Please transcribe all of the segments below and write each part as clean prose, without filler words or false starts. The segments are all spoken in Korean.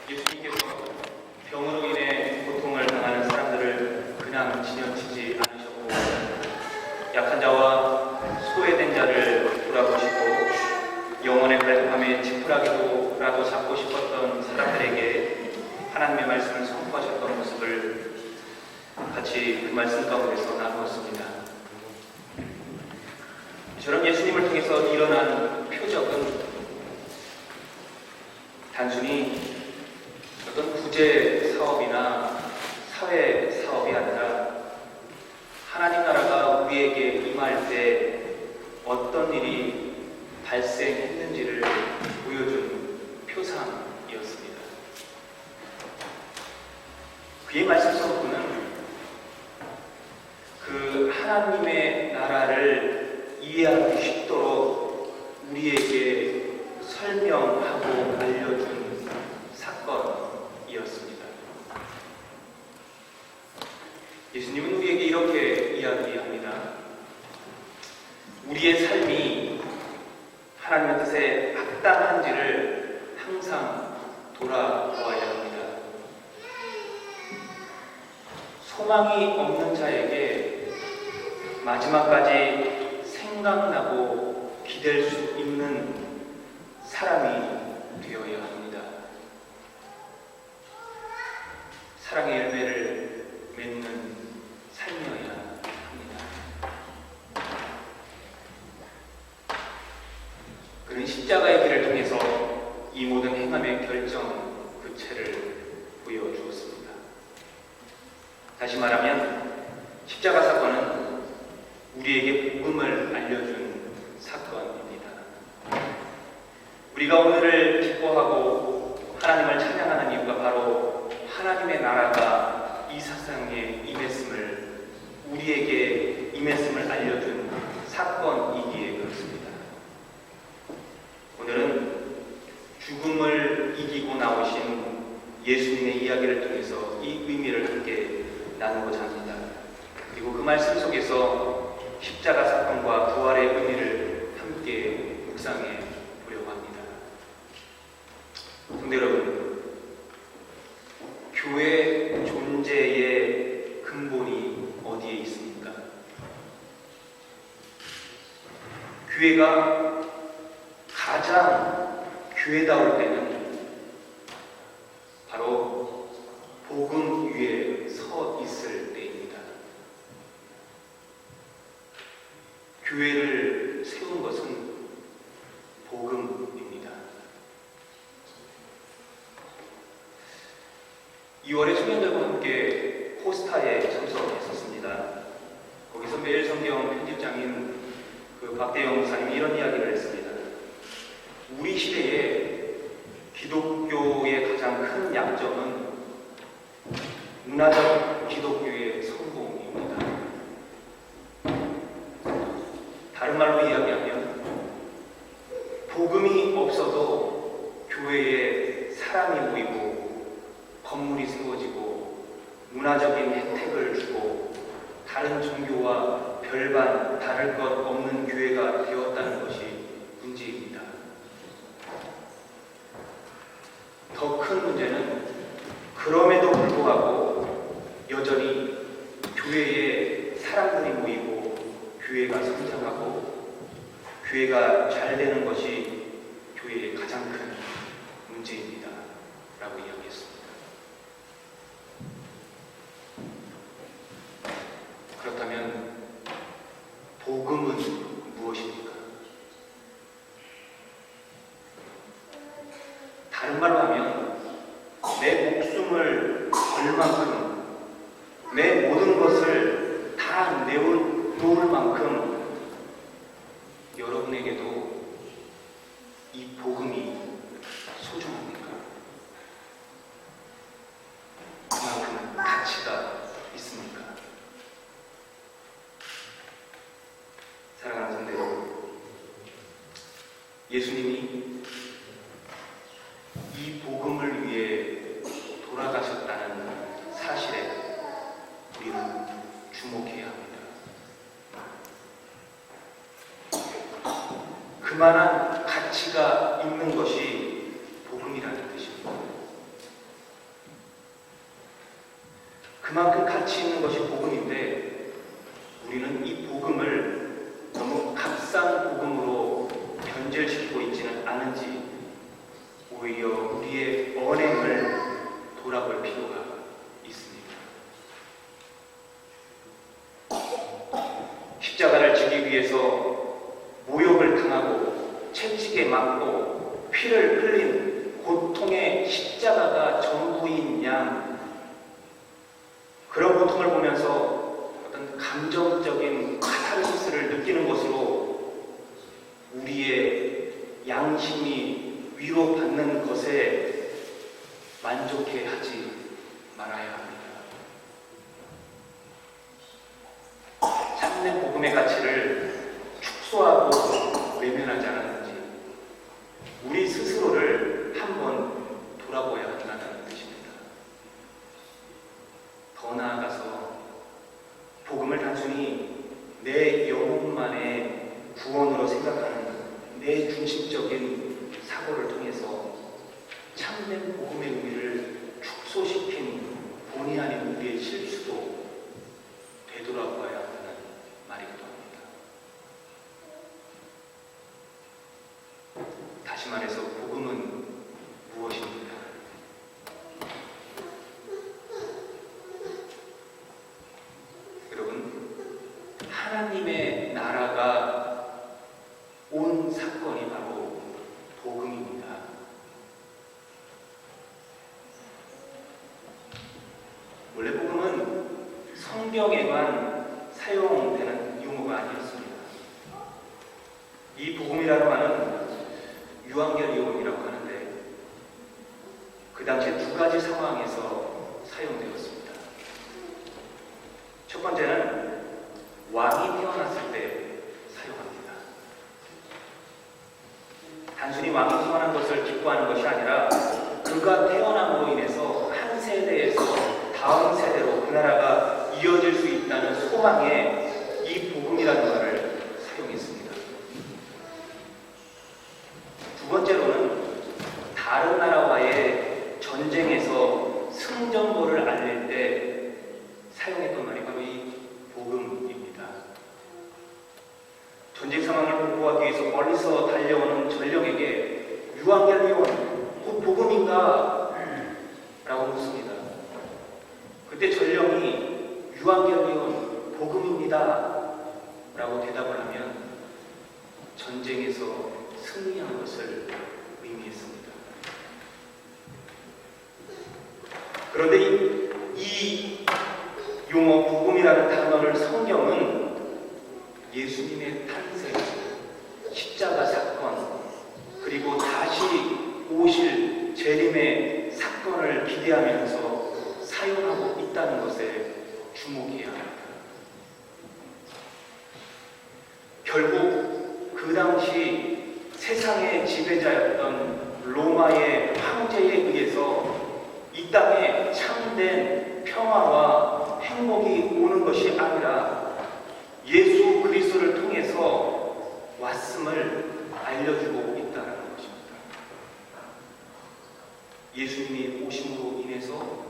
예수님께서 병으로 인해 고통을 당하는 사람들을 그냥 지나치지 않으셨고, 약한 자와 소외된 자를 돌아보시고 영혼의 갈급함에 지푸라기라도 잡고 싶었던 사람들에게 하나님의 말씀을 선포하셨던 모습을 같이 그 말씀 가운데서 나누었습니다. 저런 예수님을 통해서 일어난 표적은 단순히 어떤 구제 사업이나 사회 사업이 아니라 하나님 나라가 우리에게 임할 때 어떤 일이 발생했는지를 보여준 표상이었습니다. 그의 말씀 선포는 그 하나님의 나라를 이해하기 쉽도록 우리에게 설명하고 알려준 사건이었습니다. 예수님은 우리에게 이렇게 이야기합니다. 우리의 삶이 하나님의 뜻에 합당한지를 항상 돌아보아야 합니다. 소망이 없는 자에게 마지막까지 생각나고 기댈 수 있는 사람이 되어야 합니다. 사랑의 열매를 맺는 삶이어야 합니다. 그는 십자가의 길을 통해서 이 모든 행함의 결정 그 채를 보여주었습니다. 다시 말하면 십자가 사건은 우리에게 복음을 알려준 사건입니다. 우리가 오늘을 기뻐하고 하나님을 찬양하는 이유가 바로 하나님의 나라가 이 세상에 임했음을, 우리에게 임했음을 알려준 사건이기에 그렇습니다. 오늘은 죽음을 이기고 나오신 예수님의 이야기를 통해서 이 의미를 함께 나누고자 합니다. 그리고 그 말씀 속에서 십자가 사건과 부활의 의미를 함께 묵상해 보려고 합니다. 성도 여러분, 교회 존재의 근본이 어디에 있습니까? 교회가 가장 교회다울 때는 바로 복음 위에 서 있을 때입니다. 교회를 세운 것은 복음입니다. 2월에 청년들과 함께 포스타에 참석했었습니다. 거기서 매일 성경 편집장인 그 박대영 목사님이 이런 이야기를 했습니다. 우리 시대에 기독교의 가장 큰 약점은 문화적 기독교의 성공입니다. 다른 말로 이야기하면 복음이 없어도 교회에 사람이 모이고 건물이 세워지고 문화적인 혜택을 주고 다른 종교와 별반 다를 것 없는 교회가 되었다는 것이 문제입니다. 더 큰 문제는 그럼에도 불구하고 여전히 교회에 사람들이 모이고 교회가 성장하고 교회가 잘 되는 것이 교회의 가장 큰 문제입니다. 라고 이야기했습니다. 그렇다면 복음은 무엇입니까? 다른 말로 하면 내 목숨을 걸 만큼, 내 모든 것을 다 내놓을 만큼 여러분에게도 이 복음이 소중합니까? 그만큼 가치가 있습니까? 사랑하는 성도 여러분, 예수님이 이 복음을 위해 돌아가셨다는 사실에 우리는 주목해야 합니다. 그만한 가치가 있는 것이 복음이라는 뜻입니다. 그만큼 가치 있는 것이 복음인데 우리는 이 복음을 너무 값싼 복음으로 변질시키고 있지는 않은지 오히려 우리의 언행을 돌아볼 필요가 있습니다. 십자가를 지기 위해서 모욕을 당하고 채찍에 맞고 피를 흘린 고통의 십자가가 전부인 양, 그런 고통을 보면서 어떤 감정적인 카타르시스를 느끼는 것으로 우리의 양심이 위로받는 것에 만족해 하지 말아야 합니다. 참된 복음의 가치를 축소하고 외면하지 않았는지 우리 스스로를 한번 돌아보아야 한다는 뜻입니다. 더 나아가서 복음을 단순히 내 영혼만의 구원으로 생각하는 내 중심적인 사고를 통해서 참된 복음의 의미를 축소시킨 본의 아닌 우리의 실수도 되돌아보아야 한다는 말이기도 합니다. 다시 말해서 복음은 무엇입니까? 여러분, 하나님의 나라가 온 사건이 바로 복음입니다. 원래 복음은 성경에만 사용되는 용어가 아니었습니다. 이 복음이라는 말은 유앙겔리온이라고 하는데 그 당시에 두 가지 상황에서 사용되었습니다. 첫 번째는 왕이 태어났을 때 사용합니다. 단순히 왕이 태어난 것을 기뻐하는 것이 아니라 그가 태어남으로 인해서 한 세대에서 다음 세대로 그 나라가 이어질 수 있다는 소망에 이 복음이라는 말을 사용했습니다. 두 번째로는 다른 나라와의 전쟁에서 승전보를 알릴 때 사용했던 말이 바로 이 복음입니다. 전쟁 상황을 보고하기 위해서 멀리서 달려오는 전령에게 유앙겔리온 곧 복음인가? 라고 묻습니다. 그때 전령이 유앙겔리온 복음입니다 라고 대답을 하면 전쟁에서 승리한 것을 의미했습니다. 그런데 이 용어 복음이라는 단어를 성경은 예수님의 탄생, 십자가 사건, 그리고 다시 오실 재림의 사건을 기대하면서 사용하고 있다는 것에 주목해야 합니다. 결국 그 당시 세상의 지배자였던 로마의 황제에 의해서 이 땅에 참된 평화와 행복이 오는 것이 아니라 예수 그리스도를 통해서 왔음을 알려주고 있다는 것입니다. 예수님이 오심으로 인해서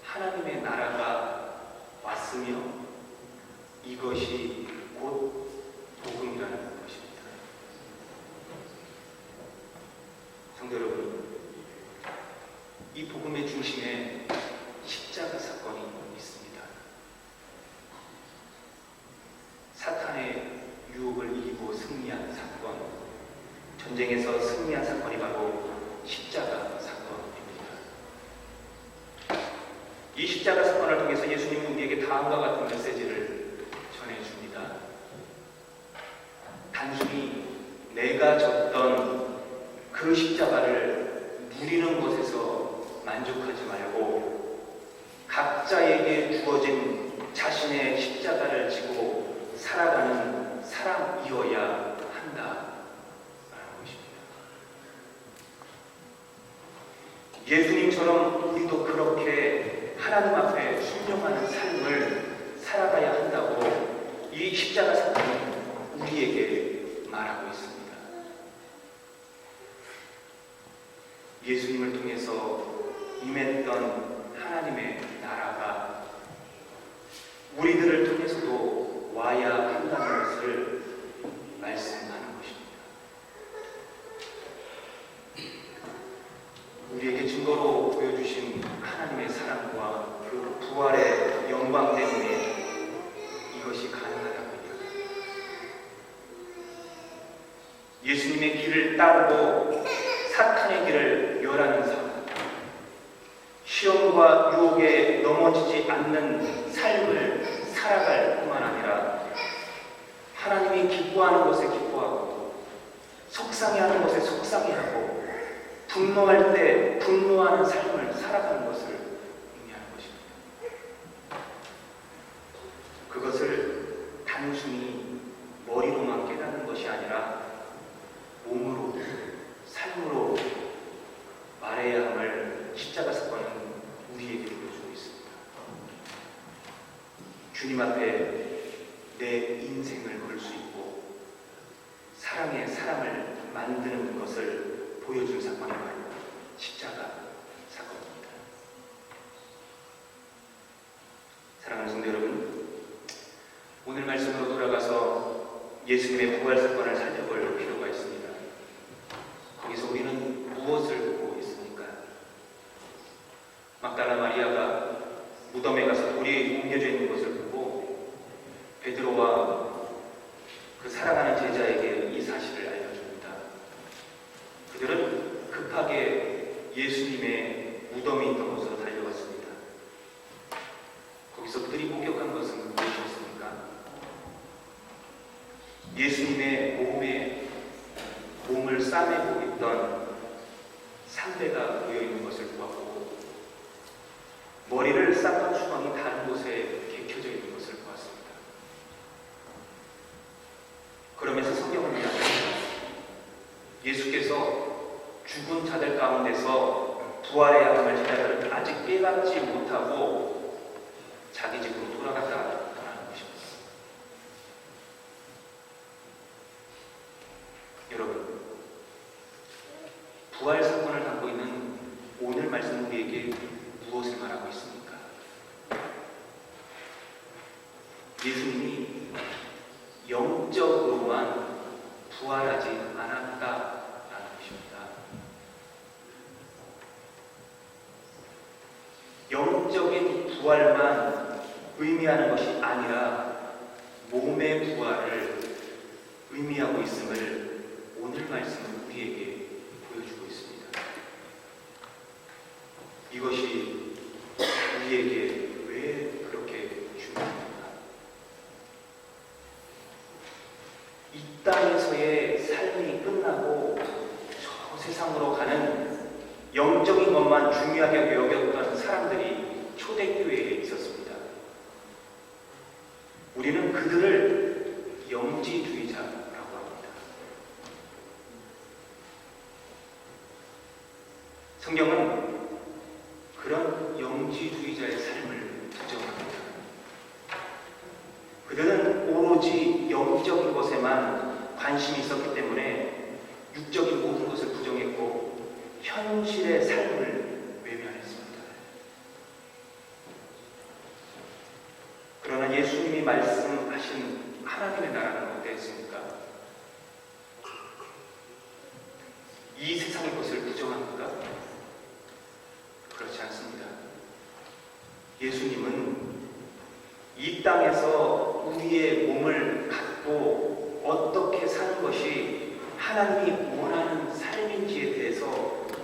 하나님의 나라가 왔으며 이것이 곧 복음이라는 것입니다. 성도 여러분, 이 복음의 중심에 십자가 사건이 있습니다. 사탄의 유혹을 이기고 승리한 사건, 전쟁에서 승리한 사건이 바로 십자가 사건입니다. 이 십자가 사건을 통해서 예수님은 우리에게 다음과 같은 메시지를 전해줍니다. 단순히 내가 졌던 그 십자가를 누리는 것에서 만족하지 말고 각자에게 주어진 자신의 십자가를 지고 살아가는 사람이어야 한다라는 것입니다. 예수님처럼 우리도 그렇게 하나님 앞에 순종하는 삶을 살아가야 한다고 이 십자가 사건은 우리에게 말하고 있습니다. 예수님을 통해서 임했던 하나님의 나라가 우리들을 통해서도 와야 한다는 것을 말씀하는 것입니다. 우리에게 증거로 보여주신 하나님의 사랑과 그 부활의 영광 때문에 이것이 가능하다고 얘기합니다. 예수님의 길을 따르고 사탄의 길을 멸하는 삶, 시험과 유혹에 넘어지지 않는 삶을 살아갈 뿐만 아니라 하나님이 기뻐하는 것에 기뻐하고 속상해하는 것에 속상해하고 분노할 때 분노하는 삶을 살아가는 것을 의미하는 것입니다. 그것을 단순히 머리로만 깨닫는 것이 아니라 몸으로, 삶으로 말해야 함을 십자가 사건은 우리에게 보여주고 있습니다. 주님 앞에 내 인생을 걸 수 있고 사랑의 사람을 만드는 것을 보여준 사건이 바로 십자가 사건입니다. 사랑하는 성도 여러분, 오늘 말씀으로 돌아가서 예수님의 부활 사건을 살펴볼 필요가 있습니다. 거기서 우리는 무엇을 보고 있습니까? 막달라 마리아가 무덤에 가서 돌이 옮겨져 있는 것을 보고 베드로와 그 사랑하는 제자에게 이 사실을 알려줍니다. 그들은 급하게 예수님의 무덤이 있던 곳으로 달려갔습니다. 거기서 그들이 목격한 것은 무엇이었습니까? 예수님의 몸을 싸매고 있던 상대가 놓여있는 것을 보았고 머리를 쌍방 주먹이 다른 곳에 개켜져 있는 것을 보았습니다. 그러면서 성경은 이야기합니다. 예수께서 죽은 자들 가운데서 부활의 양을 제자들은 아직 깨닫지 못하고 자기 집으로 돌아갔다라는 것입니다. 여러분, 부활 사건을 담고 있는 오늘 말씀 우리에게 무엇을 말하고 있습니까? 예수님이 영적으로만 부활하지 않았다라는 것입니다. 영적인 부활만 의미하는 것이 아니라 몸의 부활을 의미하고 있음을 오늘 말씀은 우리에게 보여주고 있습니다. 이것이 우리에게 왜 그렇게 중요합니까? 이 땅에서의 삶이 끝나고 저 세상으로 가는 영적인 것만 중요하게 여겼던 사람들이 초대교회에 있었습니다. 우리는 그들을 영지주의자라고 합니다. 성경은 그런 영지주의자의 삶을 부정합니다. 그들은 오로지 영적인 것에만 관심이 있었기 때문에 육적인 모든 것을 부정했고 현실의 삶을 외면했습니다. 그러나 예수님이 말씀하신 하나님의 나라는 어땠습니까? 이 세상의 것을 부정합니까? 그렇지 않습니다. 예수님은 이 땅에서 우리의 몸을 갖고 어떻게 사는 것이 하나님이 원하는 삶인지에 대해서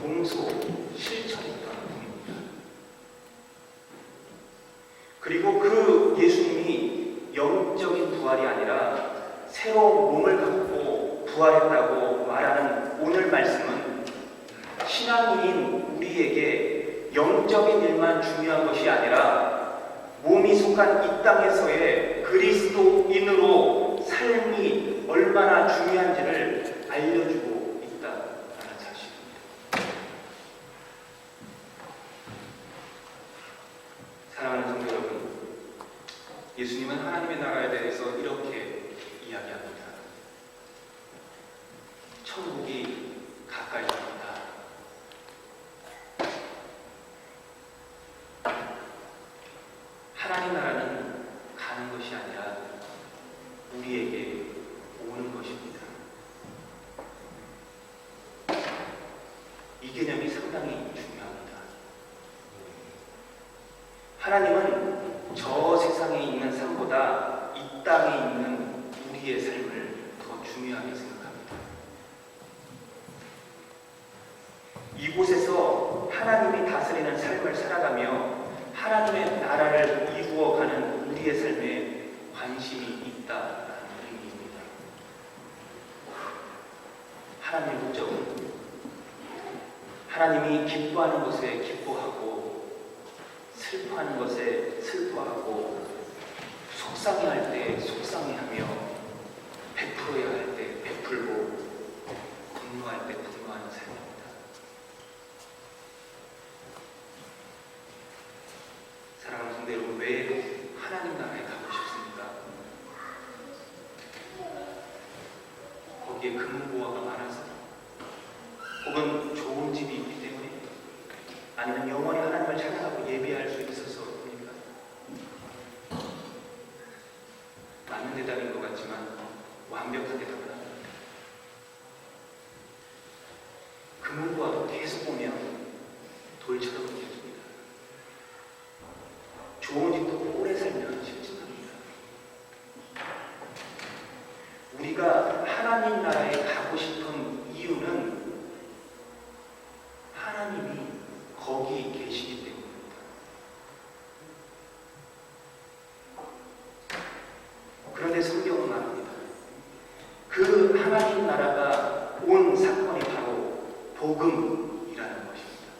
몸소 실천했던 분입니다. 그리고 그 예수님이 영적인 부활이 아니라 새로운 몸을 갖고 부활했다고 말하는 오늘 말씀은 신앙인인 우리에게 영적인 일만 중요한 것이 아니라 몸이 속한 이 땅에서의 그리스도인으로 삶이 얼마나 중요한지를 알려주고 있다는 사실입니다. 사랑하는 성도 여러분, 예수님은 하나님의 나라에 대해서 이렇게 이야기합니다. 천국이 가까이 옵니다. 하나님 나라는 것이 아니라 우리에게 오는 것입니다. 이 개념이 상당히 중요합니다. 하나님은 저 세상에 있는 삶보다 이 땅에 있는 우리의 삶을 더 중요하게 생각합니다. 이곳에서 하나님이 다스리는 삶을 살아가며 하나님의 나라를 이루어가는 우리의 삶에 관심이 있다는 의미입니다. 하나님의 목적은 하나님이 기뻐하는 것에 기뻐하고 슬퍼하는 것에 슬퍼하고 속상해할 때 속상해하며 베풀어야 할 때 베풀고 분노할 때 분노하는 삶입니다. 사랑하는 성도 여러분, 왜 하나님 나라에 가고 싶습니까? 거기에 금은보화가 많아서, 혹은 좋은 집이 있기 때문에, 아니면 영원히 하나님을 찬양하고 예배할 수 있어서입니까? 맞는 대답인 것 같지만 완벽한 대답은 아닙니다. 금은보화도 계속 보면 돌처럼 느껴집니다. 좋은 집도 오래 살면 실증합니다. 우리가 하나님 나라에 가고 싶은 이유는 하나님이 거기 계시기 때문입니다. 그런데 성경은 말합니다. 그 하나님 나라가 온 사건이 바로 복음이라는 것입니다.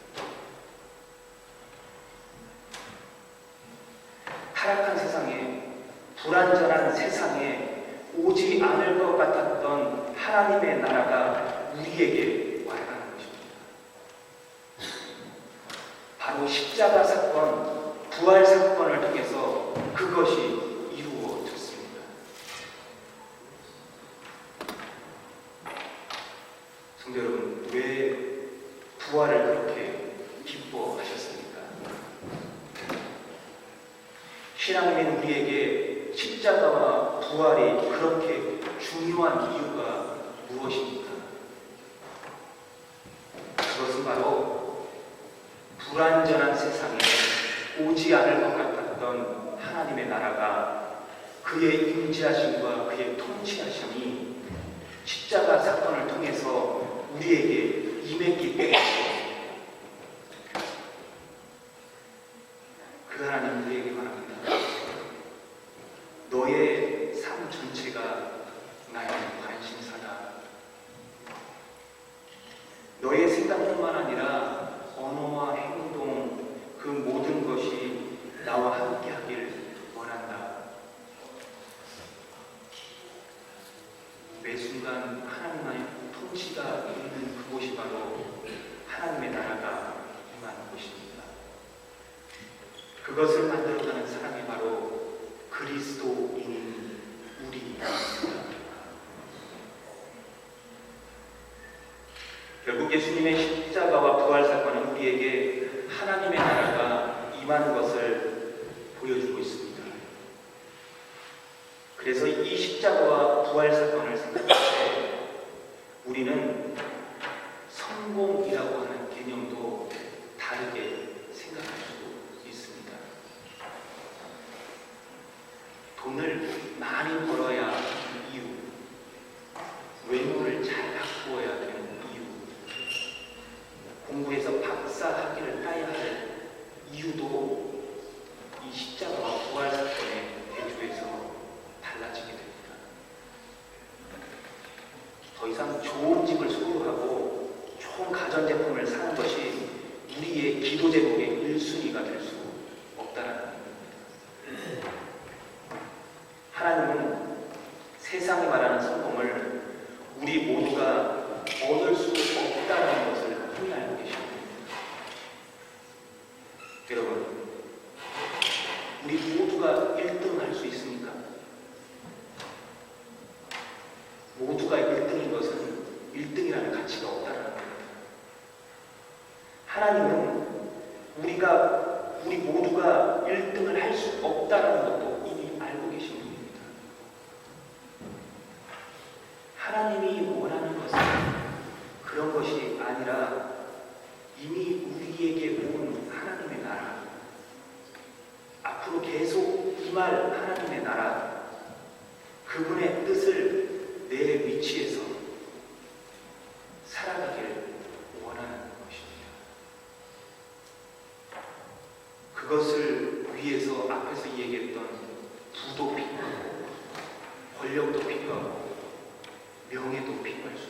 타락한 세상에, 불완전한 세상에 오지 않을 것 같았던 하나님의 나라가 우리에게 와가는 것입니다. 바로 십자가 사건, 부활 사건을 통해서 그것이 이루어졌습니다. 성도 여러분, 왜 부활을 그렇게 기뻐하셨습니까? 신앙인인 우리에게 십자가와 부활이 그렇게 중요한 이유가 무엇입니까? 그것은 바로 불완전한 세상에 오지 않을 것 같았던 하나님의 나라가 그의 임재하심과 그의 통치하심이 십자가 사건을 통해서 우리에게 임했기 때문입니다. 그 하나님 우리에게 말합니다. 너의 삶 전체가 나의 관심사다. 너의 생각뿐만 아니라 언어와 행동, 그 모든 것이 나와 함께 하길 원한다. 매 순간 하나님의 통치가 있는 그곳이 바로 하나님의 나라가 임하는 곳입니다. 그것을 만들어가는 사람이 바로 그리스도인인 우리입니다. 결국 예수님의 십자가와 부활 사건은 우리에게 하나님의 나라가 임하는 것을 보여주고 있습니다. 그래서 이 십자가와 부활 사건을 생각할 때 우리는 성공이라고 하는 개념도 다르게 생각할 수 있습니다. 돈을 많이 벌어야 하는 이유, 외모를 잘 가꾸어야 되는 이유, 공부해서 박사 학위를 따야 할 이유도 이 십자가와 부활 사건의 대조에서 달라지게 됩니다. 더 이상 좋은 집을 소유하고 좋은 가전제품을 사는 것이 우리의 기도 제목의 1순위가 될 수 없다는 겁니다. 하나님은 세상이 말하는 성공을 우리 모두가 얻을 수 없다는 것을 흔히 알고 계십니다. 여러분, 우리 모두가 1등 할 수 있습니까? 모두가 1등인 것은 1등이라는 가치가 없다는 겁니다. 하나님은 우리 모두가 1등을 할 수 없다는 것도 이미 알고 계십니다. 아니라 이미 우리에게 온 하나님의 나라, 앞으로 계속 임할 하나님의 나라, 그분의 뜻을 내 위치에서 살아가길 원하는 것입니다. 그것을 위해서 앞에서 얘기했던 부도 필요하고 권력도 필요하고 명예도 필요할 수